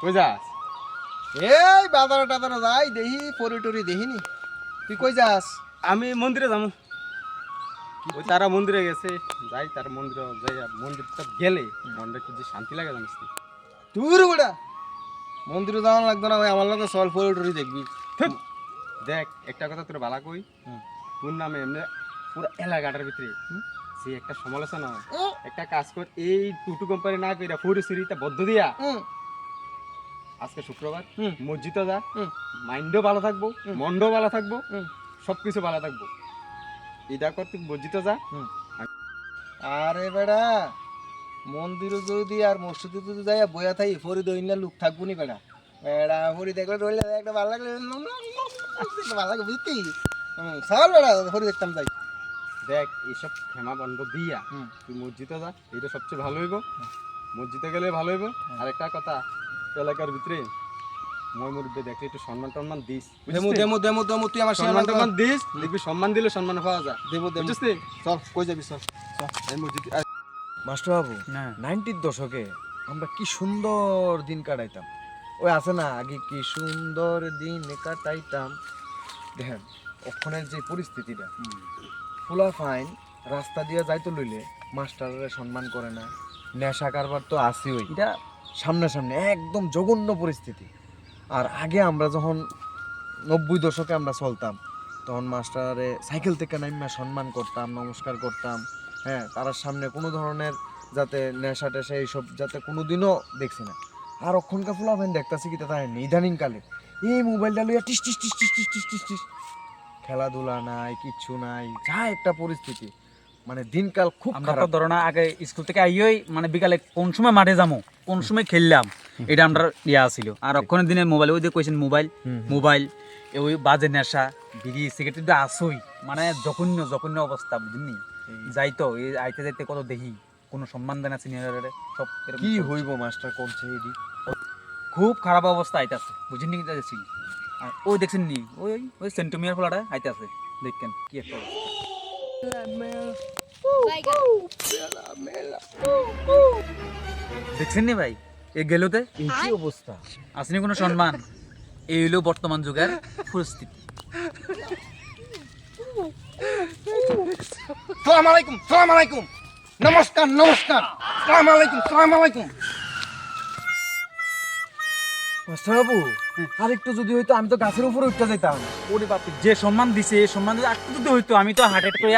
কই যাস? এই বাজারে টাজারে যাই দেখি পরি টরি দেখিনি। তুই কই যাস? আমি মন্দিরে যাবো। ওই তারা মন্দিরে গেছে, যাই তার মন্দিরে যাই। মন্দিরটা গেলে মনটা কি যে শান্তি লাগে জানিস তুই? তুই বেটা মন্দিরে যাওয়া লাগবে না, ওই আমার লগে চল পরি টরি দেখবি। দেখ একটা কথা তোর বালা কই, তোর নামে এমনি পুরো এলাকাটার ভিতরে সে একটা সমালোচনা হয়। একটা কাজ কর, এই টুটু কোম্পানি না কইরা ফুরি সুরিটা বদ্ধ দিয়া আজকে শুক্রবার মসজিদে যা, মাইন্ডও ভালো থাকবো, মনও ভালো থাকবো, সবকিছু ভালো থাকবো। এটা কর, তুই মসজিদে যা। আরে বেড়া মন্দিরে যদি আর মসজিদে যদি যাই বইয়া থাই ফরি দইনা লোক থাকবো নি বেড়া। বেড়া ফরি দেখলে ধরলে একটা ভালো লাগলে ভালো লাগে বুঝতি। চল বেড়া ফরি দেখতাম যাই। দেখ এইসব ক্ষমা বন্ধ দিয়া তুই মসজিদে যা, এটা সবচেয়ে ভালো হইব। মসজিদে গেলে ভালো হইব। আর একটা কথা, এলাকার ভিতরে মই মুরব্বী দেখলে একটু সম্মান টম্মান দিস। দেমু দেমু দেমু দেমু তুই আমার সম্মান টম্মান দিস, দেখবি সম্মান দিলে সম্মান পাওয়া যায়। দেবো দেবো। বুঝছিস নি? চল কই যাবি চল। এই মসজিদ মাস্টার বাবু 90-র দশকে আমরা কি সুন্দর দিন কাটাইতাম। ওই আছে না, আগে কি সুন্দর দিন কাটাইতাম। দেখেন ওখানের যে পরিস্থিতিটা, ফুলা ফাইন রাস্তা দিয়ে যাইতে লইলে মাস্টারের সম্মান করে না, নেশা কারবার তো আসি ওই এটা সামনাসামনি একদম জঘন্য পরিস্থিতি। আর আগে আমরা যখন 90 দশকে আমরা চলতাম তখন মাস্টারে সাইকেল থেকে নাইমা সম্মান করতাম, নমস্কার করতাম। হ্যাঁ, তার সামনে কোনো ধরনের যাতে নেশা টেশা এইসব যাতে কোনোদিনও দেখছি না। আর অক্ষণকার ফুলাফাইন দেখতেছি কি তাই ইদানিং কালে এই মোবাইলটা লইয়া টিস টিস টিস টিস টিস টিস টিস টিস, খেলাধুলা নাই, কিচ্ছু নাই, যা একটা পরিস্থিতি। মানে দিনকাল খুব আমরা তো খারাপ। ধরো না আগে স্কুল থেকে আইই মানে বিকালে কোন সময় মাঠে যাবো, কোন সময় খেললাম, এটা আমরা ইয়া ছিল। আর অক্ষণের দিনে মোবাইল, ওই যে কইছেন মোবাইল ওই বাজে নেশা, বিড়ি সিগারেট তো আসই, মানে জঘন্য জঘন্য অবস্থা বুঝলি। যাইতো এই আইতে যাইতে কত দেখি কোনো সম্মান দেয় না সিনিয়রের, সব এরকম কি চলছে। হইব মাস্টার করছে এদিক। খুব খারাপ অবস্থা আইতাছে বুঝিনি কি যাচ্ছি। আর ওই দেখছেন নি ওই ওই সেন্টোমিয়ার ফলাটা আইতাছে, দেখেন কি একটা অবস্থা। দেখছেন নি ভাই এ গেলোতে এই কি অবস্থা। আসেনি কোনো সম্মান। এই হলো বর্তমান যুগের পরিস্থিতি। সালাম আলাইকুম, সালাম আলাইকুম, নমস্কার নমস্কার, সালাম আলাইকুম, সালাম আলাইকুম। মাস্টার বাবু আর একটু যদি হইতো আমি তো গাছের উপরে উঠতে যাইতাম। ওরে বাপ, যে সম্মান দিছে এই সম্মান যদি একটু যদি হইতো আমি তো হার্ট অ্যাটাক করে